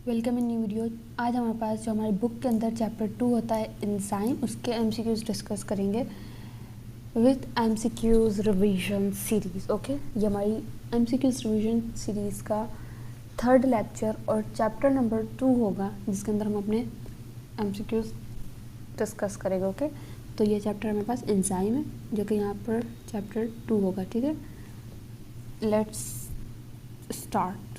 Welcome in new video. आज हमारे पास जो हमारी बुक के अंदर चैप्टर 2 होता है एंजाइम, उसके एमसीक्यूज डिस्कस करेंगे with MCQs revision series. Okay, ये हमारी एमसीक्यूज रिवीजन सीरीज़ का थर्ड लेक्चर और चैप्टर नंबर 2 होगा, जिसके अंदर हम अपने एमसीक्यूज डिस्कस करेंगे। ओके, तो ये चैप्टर हमारे पास एंजाइम है, जो कि यहाँ पर चैप्टर 2 होगा। ठीक है, लेट्स स्टार्ट।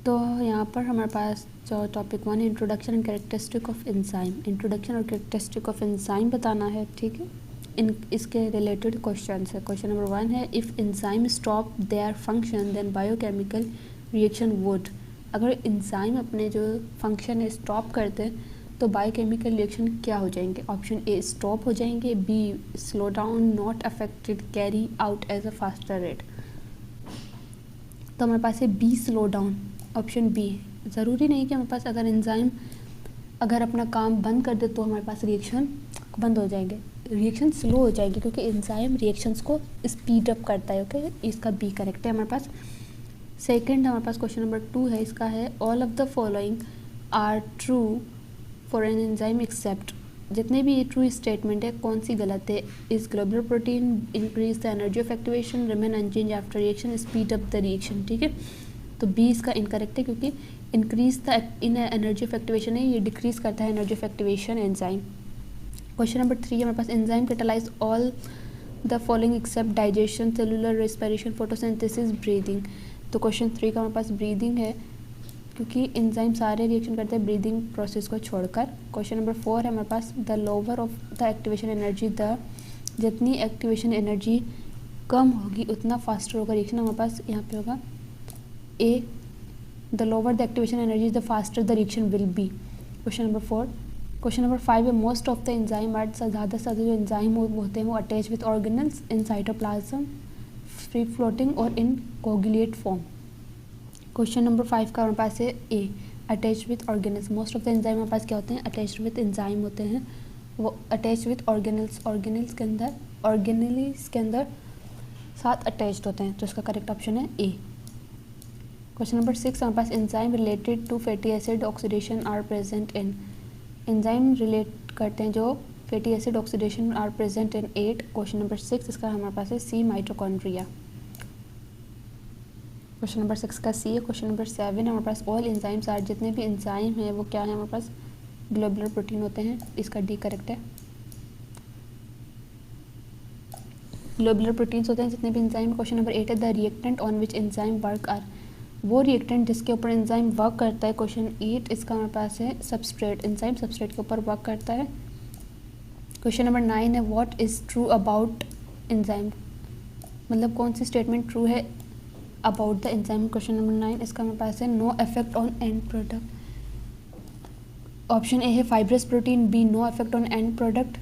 तो यहाँ पर हमारे पास जो topic 1 introduction and characteristic of enzyme, introduction और कैरेक्टरिस्टिक ऑफ एंजाइम बताना है। ठीक है, इसके रिलेटेड क्वेश्चन है। क्वेश्चन नंबर 1 है, if enzyme stop their function then biochemical reaction would. अगर एंजाइम अपने जो फंक्शन है स्टॉप करते हैं तो बायोकेमिकल रिएक्शन क्या हो जाएंगे? ऑप्शन ए स्टॉप हो जाएंगे, B slow down, not affected, carry out as a faster rate. तो हमारे पास है B slow down, option B. ज़रूरी नहीं कि हमारे पास अगर एंजाइम अगर अपना काम बंद कर दे तो हमारे पास रिएक्शन बंद हो जाएंगे, रिएक्शन स्लो हो जाएगी, क्योंकि एंजाइम रिएक्शंस को स्पीड अप करता है। ओके, इसका बी करेक्ट है हमारे पास। सेकंड हमारे पास क्वेश्चन नंबर 2 है, इसका है all of the following are true for an enzyme except. जितने भी ये ट्रू स्टेटमेंट है, कौन सी गलत है? Is globular protein increase the energy of activation, remain unchanged after reaction, speed up the reaction. ठीक है, तो बी इसका इनकरेक्ट है, क्योंकि increase the in energy of activation है, ये डिक्रीज करता है energy of activation enzyme. Question number 3 हमारे पास enzyme catalyse all the following except digestion, cellular respiration, photosynthesis, breathing. तो क्वेश्चन 3 का हमारे पास ब्रीदिंग है, क्योंकि एंजाइम सारे रिएक्शन करते हैं ब्रीदिंग प्रोसेस को छोड़कर। क्वेश्चन नंबर 4 है हमारे पास the lower of the activation energy, the जितनी एक्टिवेशन एनर्जी कम होगी उतना फास्टर होगा रिएक्शन। हमारे पास यहाँ पे होगा A, the lower the activation energy the faster the reaction will be. Question number 4। Question number 5 है, most of the enzyme are, ज़्यादा से ज़्यादा जो एंजाइम होते हैं वो attach with organelles in cytoplasm, free floating और in coagulate form. Question number 5 का हमारे पास है A, attach with organelles. Most of the enzyme हमारे पास क्या होते हैं? अटैच विद एंजाइम होते हैं, वो अटैच विद ऑर्गेनल्स, ऑर्गेनल्स के अंदर, ऑर्गेनल्स के अंदर साथ अटैच्ड होते हैं। तो इसका करेक्ट ऑप्शन है ए। क्वेश्चन नंबर 6 हमारे पास enzyme related to fatty acid oxidation are present in. Enzyme relate करते हैं जो fatty acid oxidation are present in 8। Question number 6 इसका हमारे पास है सी, माइटोकॉन्ड्रिया। क्वेश्चन नंबर 6 का सी है। क्वेश्चन नंबर 7 हमारे पास ऑल एंजाइम्स आर, जितने भी एंजाइम हैं वो क्या है हमारे पास? ग्लोबुलर प्रोटीन होते हैं। इसका डी करेक्ट है, ग्लोबुलर प्रोटीन्स होते हैं जितने भी एंजाइम। क्वेश्चन नंबर 8 है the reactant on which enzyme work are, वो रिएक्टेंट जिसके ऊपर एंजाइम वर्क करता है। क्वेश्चन 8 इसका हमारे पास है सबस्ट्रेट, एंजाइम सबस्ट्रेट के ऊपर वर्क करता है। क्वेश्चन नंबर 9 है what is true about enzyme, मतलब कौन सी स्टेटमेंट ट्रू है about the enzyme. Question number 9 इसका हमारे पास है no effect on end product. Option A है fibrous protein, B no effect on end product,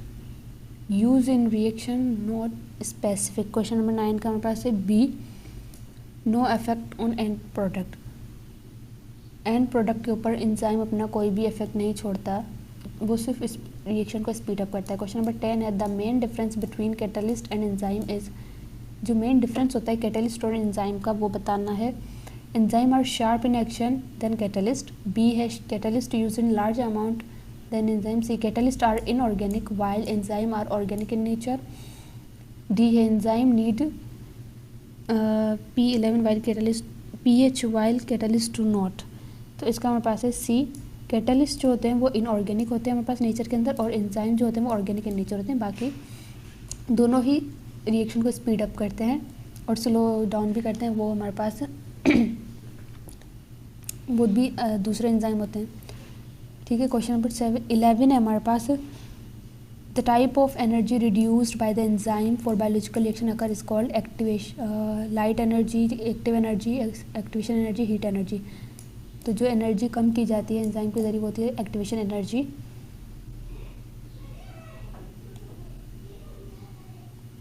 use in reaction not specific. Question number 9 का हमारे पास है B, no effect on end product. End product के ऊपर एंजाइम अपना कोई भी इफेक्ट नहीं छोड़ता, वो सिर्फ इस रिएक्शन को स्पीड अप करता है। क्वेश्चन नंबर 10 है the main difference between catalyst and enzyme is, जो मेन डिफरेंस होता है कैटलिस्ट और एंजाइम का वो बताना है। Enzyme are sharp in action than catalyst, B है catalyst use in large amount than enzyme, C catalyst are inorganic while enzyme are organic in nature, D है enzyme need P11 while catalyst, PH while catalyst to not. तो इसका हमारे पास है सी, catalyst जो होते हैं वो इनऑर्गेनिक होते हैं हमारे पास नेचर के अंदर, और एंजाइम जो होते हैं वो ऑर्गेनिक इन नेचर होते हैं। बाकी दोनों ही रिएक्शन को स्पीड अप करते हैं और स्लो डाउन भी करते हैं, वो हमारे पास वो भी दूसरे एंजाइम होते हैं। ठीक है, क्वेश्चन नंबर 11 है हमारे पास the type of energy reduced by the enzyme for biological reaction occur is called activation, light energy, active energy, activation energy, heat energy. तो जो एनर्जी कम की जाती है एंजाइम के जरिए होती है एक्टिवेशन एनर्जी।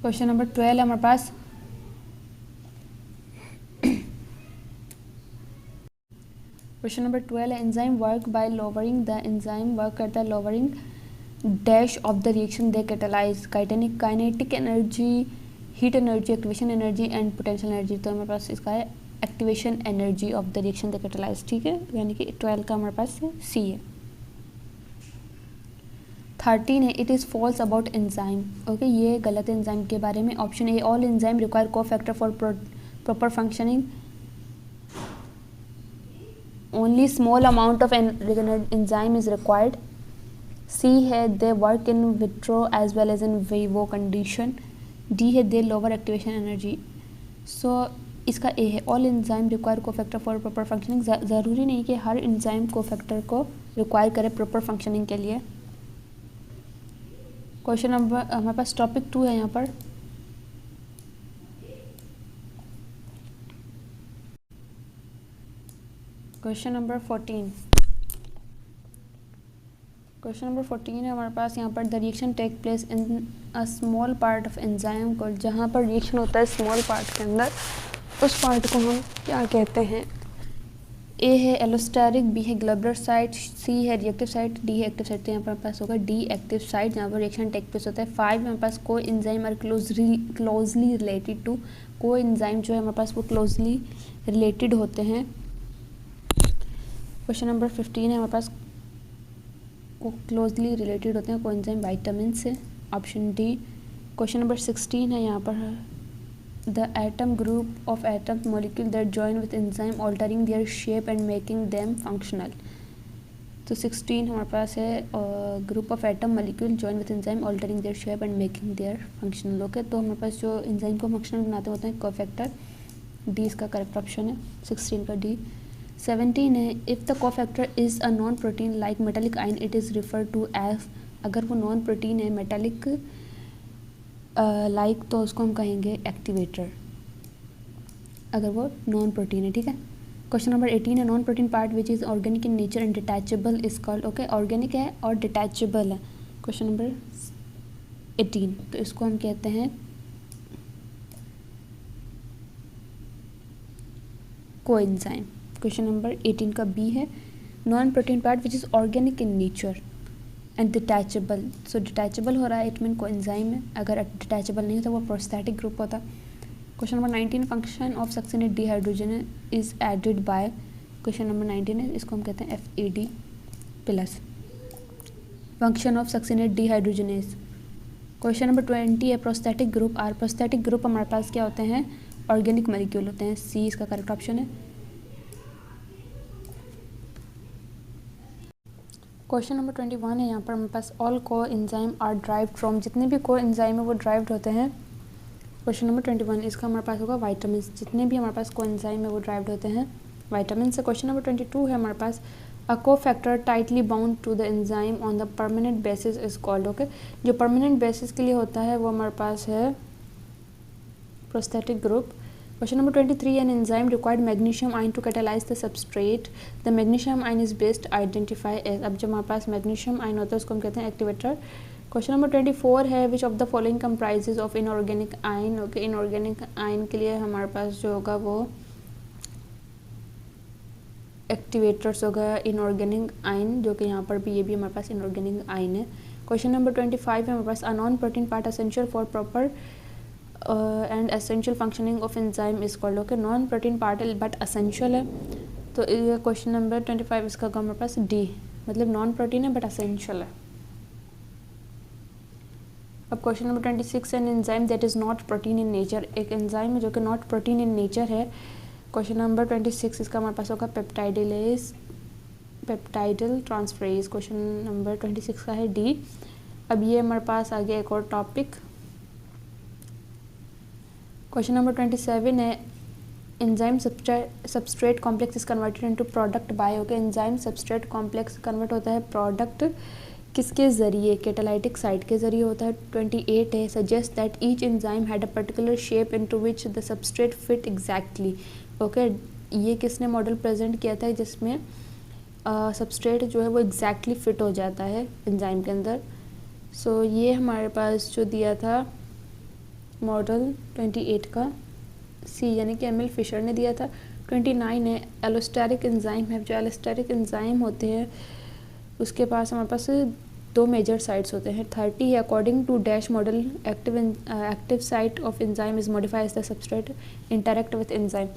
क्वेश्चन नंबर 12 है हमारे पास क्वेश्चन नंबर 12 है enzyme work by lowering the, enzyme work करता है lowering dash of the reaction they catalyse, kinetic energy, heat energy, activation energy and potential energy. तो हमारे पास इसका है activation energy of the reaction the catalyse, ठीक है, यानी कि 12 का हमारे पास सी है। 13 है it is false about enzyme, okay, ये गलत है एंजाइम के बारे में। Option A all enzyme require cofactor for proper functioning, only small amount of enzyme is required. C है they work in vitro as well as in vivo condition. D है they lower activation energy. So इसका A है all enzyme require cofactor for proper functioning. ज़रूरी नहीं कि हर enzyme को factor को रिक्वायर करे प्रॉपर फंक्शनिंग के लिए। क्वेश्चन नंबर हमारे पास टॉपिक 2 है यहाँ पर। Question number 14। क्वेश्चन नंबर 14 है हमारे पास यहाँ पर the reaction take place in a small part of enzyme को, जहाँ पर रिएक्शन होता है स्मॉल पार्ट के अंदर, उस पार्ट को हम क्या कहते हैं। ए है एलोस्टेरिक, बी है ग्लोबुलर साइट, सी है रिएक्टिव साइट, डी है एक्टिव साइट। तो यहाँ पर हमारे पास होगा डी एक्टिव साइट, जहाँ पर रिएक्शन टेक प्लेस होता है। 5 हमारे पास coenzyme are closely related to, coenzyme जो है हमारे पास वो क्लोजली रिलेटेड होते हैं। क्वेश्चन नंबर 15 है हमारे पास को क्लोजली रिलेटेड होते हैं को एंजाइम वाइटामिन से, ऑप्शन डी। क्वेश्चन नंबर 16 है यहाँ पर the atom group of atom molecule that join with enzyme altering their shape and making them functional। तो 16 हमारे पास है group of atom molecule join with enzyme altering their shape and making their functional, okay. तो हमारे पास जो enzyme को functional बनाते होते हैं कोफैक्टर, डी इसका करेक्ट ऑप्शन है, 16 का डी। 17 है if the cofactor is a non protein like metallic ion it is refer to as, अगर वो नॉन प्रोटीन है मेटालिक लाइक तो उसको हम कहेंगे एक्टिवेटर, अगर वो नॉन प्रोटीन है, ठीक है। क्वेश्चन नंबर 18 है non protein part which is organic in nature and detachable is called, okay, organic है और डिटैचेबल है। क्वेश्चन नंबर 18, तो इसको हम कहते हैं कोएंजाइम। क्वेश्चन नंबर 18 का बी है non protein part which is organic in nature and detachable, so detachable हो रहा है इट मीन कोएंजाइम है, अगर डिटैचेबल नहीं होता वो प्रोस्थेटिक ग्रुप होता। Question number 19 function of succinate dehydrogen is aided by, question number 19 है, इसको हम कहते हैं FAD plus, function of succinate dehydrogenase. Question number 20 है prosthetic group are, prosthetic group हमारे पास क्या होते हैं, ऑर्गेनिक मॉलिक्यूल होते हैं, सी इसका करेक्ट ऑप्शन है। क्वेश्चन नंबर 21 है यहाँ पर हमारे पास ऑल को एंजाइम आर ड्राइव्ड फ्रॉम, जितने भी को एंजाइम है वो ड्राइव्ड होते हैं। क्वेश्चन नंबर 21 इसका हमारे पास होगा वाइटामिन, जितने भी हमारे पास को एंजाइम है वो ड्राइव्ड होते हैं वाइटामिन से। क्वेश्चन नंबर 22 है हमारे पास a cofactor tightly bound to the enzyme on the permanent basis is called, okay, जो परमानेंट बेसिस के लिए होता है वो हमारे पास है prosthetic group. Question number 23 an enzyme required magnesium ion to catalyze the substrate, the magnesium ion is best identify as, अब जब हमारे पास magnesium ion होता है उसको हम कहते हैं एक्टिवेटर। क्वेश्चन नंबर 24 है which of the following comprises of inorganic ion, okay, inorganic ion के लिए हमारे पास जो होगा वो एक्टिवेटर्स होगा इनऑर्गेनिक आयन, जो कि यहाँ पर भी ये भी हमारे पास इनऑर्गेनिक आयन है। क्वेश्चन नंबर 25 है हमारे पास a non protein part essential for proper and essential functioning of enzyme is called, okay, non protein part but essential है, तो क्वेश्चन नंबर 25 इसका हमारे पास डी, मतलब नॉन प्रोटीन है बट एसेंशियल है। अब question number 26 an enzyme that is not protein in nature, एक एंजाइम है जो कि नॉट प्रोटीन इन नेचर है। क्वेश्चन नंबर 26 इसका हमारे पास होगा पेप्टाइडिलेज, पेप्टाइडल ट्रांसफरेज, क्वेश्चन नंबर 26 का है डी। अब ये हमारे पास आ गया एक और टॉपिक। क्वेश्चन नंबर 27 है enzyme substrate complex is converted into product by, okay, enzyme substrate complex convert होता है प्रोडक्ट किसके ज़रिए, कैटालाइटिक साइट के ज़रिए होता है। 28 है suggest that each enzyme had a particular shape into which the substrate fit exactly, okay, ये किसने मॉडल प्रेजेंट किया था जिसमें सबस्ट्रेट जो है वो एग्जैक्टली फिट हो जाता है एंजाइम के अंदर। सो ये हमारे पास जो दिया था मॉडल 28 का सी, यानी कि एम एल फिशर ने दिया था। 29 है एलोस्टेरिक एंजाइम है, जो एलोस्टेरिक एंजाइम होते हैं उसके पास हमारे पास दो मेजर साइट्स होते हैं। 30 है according to dash model active site of enzyme is modifies the substrate interact with enzyme,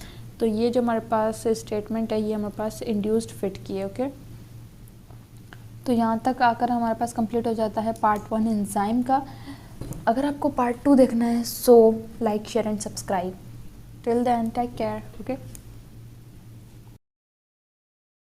तो ये जो हमारे पास स्टेटमेंट है ये हमारे पास इंड्यूस्ड फिट की है। ओके, तो यहाँ तक आकर हमारे पास कंप्लीट हो जाता है पार्ट 1 एंजाइम का। अगर आपको पार्ट 2 देखना है so like share and subscribe. Till then take care. Okay.